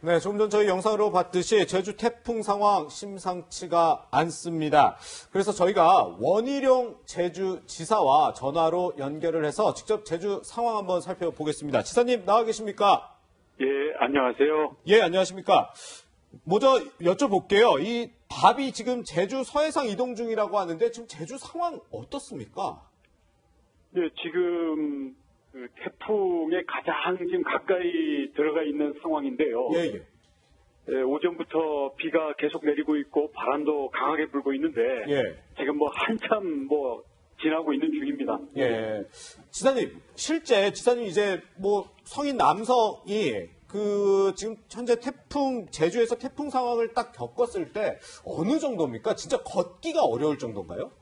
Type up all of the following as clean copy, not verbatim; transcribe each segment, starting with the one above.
네, 조금 전 저희 영상으로 봤듯이 제주 태풍 상황 심상치가 않습니다. 그래서 저희가 원희룡 제주지사와 전화로 연결을 해서 직접 제주 상황 한번 살펴보겠습니다. 지사님 나와 계십니까? 예, 안녕하세요. 예, 안녕하십니까? 먼저 여쭤볼게요. 이 답이 지금 제주 서해상 이동 중이라고 하는데 지금 제주 상황 어떻습니까? 예, 지금 그 태풍에 가장 지금 가까이 들어가 있는 상황인데요. 예. 예, 오전부터 비가 계속 내리고 있고 바람도 강하게 불고 있는데 예. 지금 한참 지나고 있는 중입니다. 예. 지사님, 실제 지사님 이제 성인 남성이 지금 현재 제주에서 태풍 상황을 딱 겪었을 때 어느 정도입니까? 진짜 걷기가 어려울 정도인가요?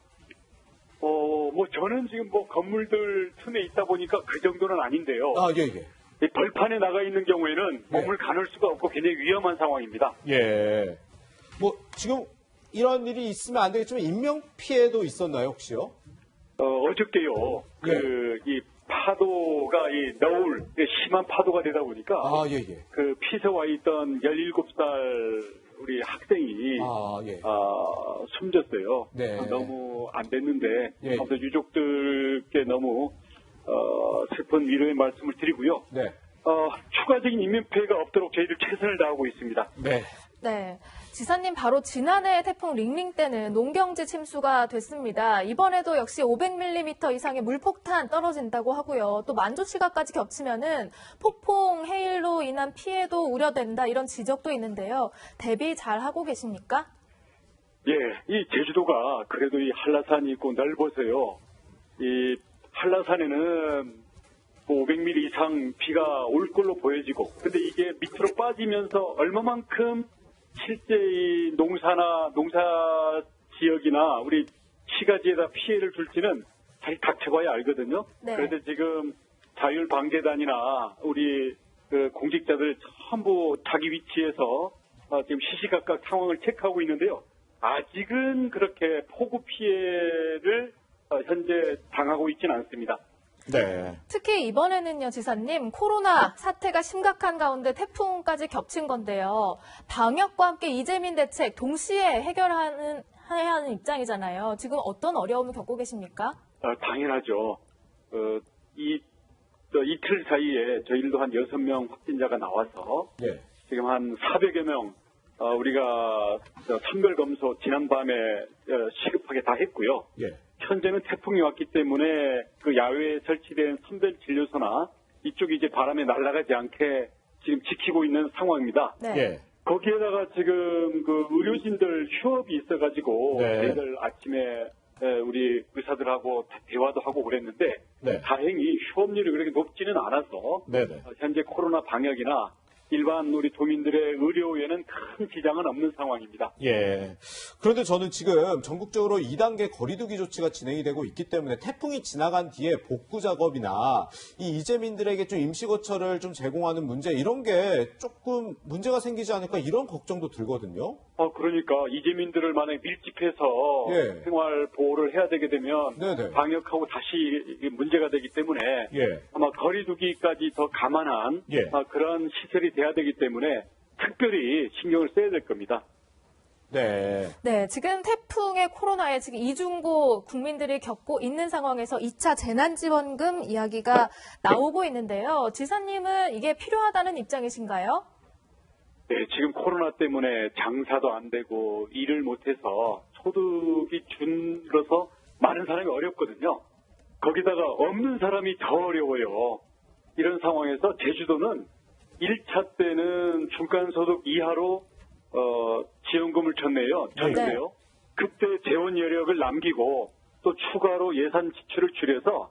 저는 지금 건물들 틈에 있다 보니까 그 정도는 아닌데요. 아, 예. 이 벌판에 나가 있는 경우에는 몸을 가눌 수가 없고 굉장히 위험한 상황입니다. 예. 지금 이런 일이 있으면 안 되겠지만 인명 피해도 있었나요, 혹시요? 어저께요. 이 파도가 너울 심한 파도가 되다 보니까 예. 그 피서 와 있던 17살 우리 학생이 숨졌어요. 네. 너무 안 됐는데 예. 아무튼 유족들께 너무 슬픈 위로의 말씀을 드리고요. 네. 추가적인 인명 피해가 없도록 저희들 최선을 다하고 있습니다. 네. 네. 지사님, 바로 지난해 태풍 링링 때는 농경지 침수가 됐습니다. 이번에도 역시 500mm 이상의 물폭탄 떨어진다고 하고요. 또 만조치가까지 겹치면은 폭풍, 해일로 인한 피해도 우려된다, 이런 지적도 있는데요. 대비 잘 하고 계십니까? 예, 이 제주도가 그래도 이 한라산이 있고 넓어서요. 이 한라산에는 500mm 이상 비가 올 걸로 보여지고, 근데 이게 밑으로 빠지면서 얼마만큼 실제 이 농사 지역이나 우리 시가지에다 피해를 줄지는 잘 닥쳐봐야 알거든요. 네. 그래서 지금 자율방재단이나 우리 공직자들 전부 자기 위치에서 지금 시시각각 상황을 체크하고 있는데요. 아직은 그렇게 폭우 피해를 현재 당하고 있지는 않습니다. 네. 특히 이번에는요, 지사님, 코로나 사태가 심각한 가운데 태풍까지 겹친 건데요. 방역과 함께 이재민 대책 동시에 해야 하는 입장이잖아요. 지금 어떤 어려움을 겪고 계십니까? 당연하죠. 이틀 사이에 저희들도 한 6명 확진자가 나와서 예. 지금 한 400여 명 우리가 선별검소 지난밤에 시급하게 다 했고요. 예. 현재는 태풍이 왔기 때문에 그 야외에 설치된 선별진료소나 이쪽이 이제 바람에 날아가지 않게 지금 지키고 있는 상황입니다. 네. 예. 거기에다가 지금 그 의료진들 휴업이 있어가지고 네. 저희들 아침에 우리 의사들하고 대화도 하고 그랬는데 네. 다행히 휴업률이 그렇게 높지는 않아서 네네. 현재 코로나 방역이나 일반 우리 도민들의 의료에는 큰 지장은 없는 상황입니다. 예. 그런데 저는 지금 전국적으로 2단계 거리두기 조치가 진행이 되고 있기 때문에 태풍이 지나간 뒤에 복구 작업이나 이 이재민들에게 좀 임시거처를 좀 제공하는 문제 이런 게 조금 문제가 생기지 않을까 이런 걱정도 들거든요. 그러니까 이재민들을 만약에 밀집해서 예. 생활 보호를 해야 되게 되면 네네. 방역하고 다시 문제가 되기 때문에 예. 아마 거리두기까지 더 감안한 예. 그런 시설이 돼야 되기 때문에 특별히 신경을 써야 될 겁니다. 네. 네, 지금 태풍의 코로나에 지금 이중고 국민들이 겪고 있는 상황에서 2차 재난지원금 이야기가 나오고 있는데요. 지사님은 이게 필요하다는 입장이신가요? 네, 지금 코로나 때문에 장사도 안 되고 일을 못해서 소득이 줄어서 많은 사람이 어렵거든요. 거기다가 없는 사람이 더 어려워요. 이런 상황에서 제주도는 1차 때는 중간소득 이하로 지원금을 줬네요. 그때 재원 여력을 남기고 또 추가로 예산 지출을 줄여서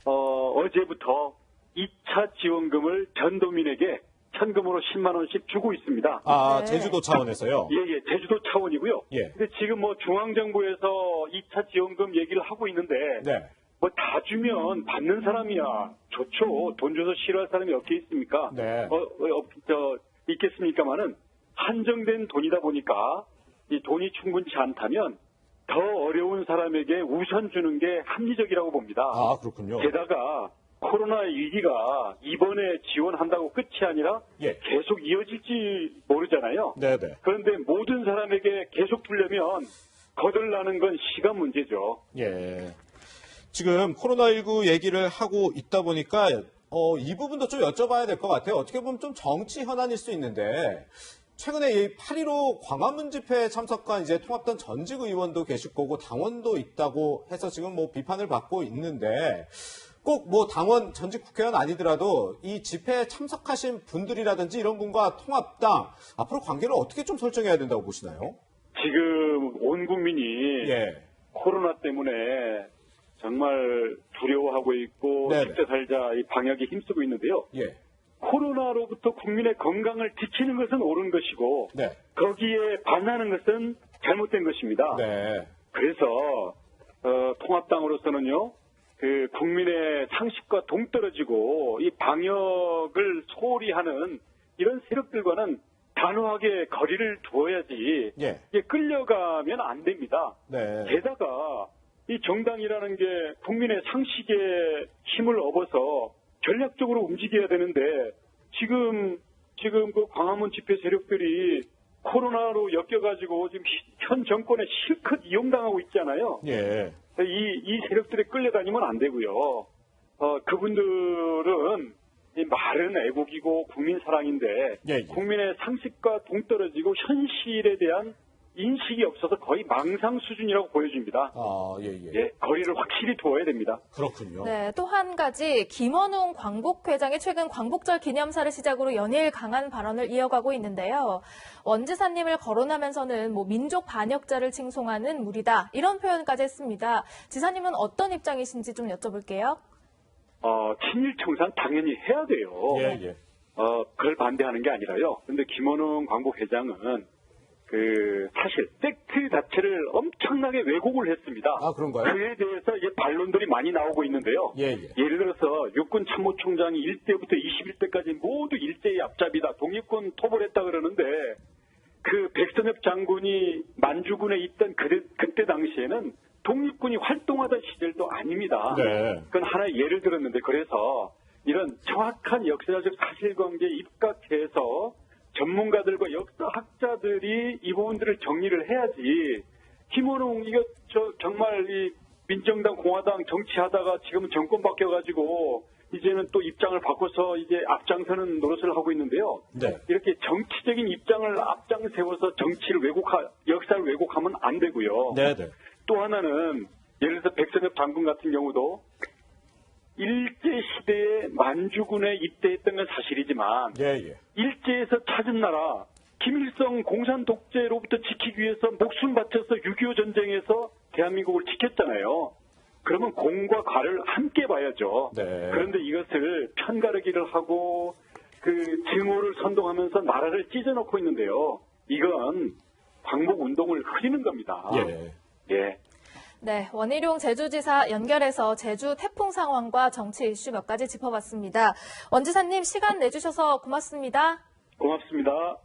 어제부터 2차 지원금을 전 도민에게 현금으로 10만 원씩 주고 있습니다. 네. 제주도 차원에서요? 예, 제주도 차원이고요. 예. 근데 지금 중앙정부에서 2차 지원금 얘기를 하고 있는데 네. 다 주면 받는 사람이야 좋죠. 돈 줘서 싫어할 사람이 어디 있습니까? 네. 있겠습니까마는 한정된 돈이다 보니까 이 돈이 충분치 않다면 더 어려운 사람에게 우선 주는 게 합리적이라고 봅니다. 그렇군요. 게다가 코로나 위기가 이번에 지원한다고 끝이 아니라 예. 계속 이어질지 모르잖아요. 네네. 그런데 모든 사람에게 계속 주려면 거덜나는 건 시간 문제죠. 예. 지금 코로나19 얘기를 하고 있다 보니까 이 부분도 좀 여쭤봐야 될 것 같아요. 어떻게 보면 좀 정치 현안일 수 있는데 최근에 이 8.15 광화문 집회에 참석한 이제 통합당 전직 의원도 계실 거고 당원도 있다고 해서 지금 뭐 비판을 받고 있는데 꼭 뭐 당원 전직 국회의원 아니더라도 이 집회에 참석하신 분들이라든지 이런 분과 통합당 앞으로 관계를 어떻게 좀 설정해야 된다고 보시나요? 지금 온 국민이 예. 코로나 때문에 정말 두려워하고 있고 네네. 쉽게 살자 이 방역에 힘쓰고 있는데요. 예. 코로나로부터 국민의 건강을 지키는 것은 옳은 것이고 네. 거기에 반하는 것은 잘못된 것입니다. 네. 그래서 통합당으로서는요. 그 국민의 상식과 동떨어지고 이 방역을 소홀히 하는 이런 세력들과는 단호하게 거리를 두어야지 예. 이게 끌려가면 안 됩니다. 네. 게다가 이 정당이라는 게 국민의 상식에 힘을 얻어서 전략적으로 움직여야 되는데 지금 그 광화문 집회 세력들이 코로나로 엮여가지고 지금 현 정권에 실컷 이용당하고 있잖아요. 예. 이 세력들에 끌려다니면 안 되고요. 그분들은 이 말은 애국이고 국민 사랑인데 예, 예. 국민의 상식과 동떨어지고 현실에 대한 인식이 없어서 거의 망상 수준이라고 보여집니다. 아, 예, 예. 예, 거리를 확실히 두어야 됩니다. 그렇군요. 네, 또 한 가지 김원웅 광복회장이 최근 광복절 기념사를 시작으로 연일 강한 발언을 이어가고 있는데요. 원지사님을 거론하면서는 뭐 민족 반역자를 칭송하는 무리다 이런 표현까지 했습니다. 지사님은 어떤 입장이신지 좀 여쭤볼게요. 친일 청산 당연히 해야 돼요. 예, 예. 그걸 반대하는 게 아니라요. 근데 김원웅 광복회장은 사실 팩트 자체를 엄청나게 왜곡을 했습니다. 아, 그런가요? 그에 대해서 이제 반론들이 많이 나오고 있는데요. 예, 예. 예를 들어서 육군 참모총장이 1대부터 21대까지 모두 일제의 앞잡이다. 독립군 토벌했다 그러는데 그 백선엽 장군이 만주군에 있던 그때 당시에는 독립군이 활동하던 시절도 아닙니다. 네. 그건 하나의 예를 들었는데 그래서 이런 정확한 역사적 사실관계에 입각해서 전문가들과 역사학자들이 이 부분들을 정리를 해야지. 김원웅 정말 이 민정당 공화당 정치하다가 지금은 정권 바뀌어가지고 이제는 또 입장을 바꿔서 이제 앞장서는 노릇을 하고 있는데요. 네. 이렇게 정치적인 입장을 앞장 세워서 역사를 왜곡하면 안 되고요. 네, 네. 또 하나는 예를 들어서 백선엽 장군 같은 경우도 일제시대에 만주군에 입대했던 건 사실이지만 예, 예. 일제에서 찾은 나라 김일성 공산 독재로부터 지키기 위해서 목숨 바쳐서 6.25 전쟁에서 대한민국을 지켰잖아요. 그러면 공과 과를 함께 봐야죠. 네. 그런데 이것을 편가르기를 하고 증오를 선동하면서 나라를 찢어놓고 있는데요. 이건 광복운동을 흐리는 겁니다. 예. 예. 네, 원희룡 제주지사 연결해서 제주 태풍 상황과 정치 이슈 몇 가지 짚어봤습니다. 원지사님 시간 내주셔서 고맙습니다. 고맙습니다.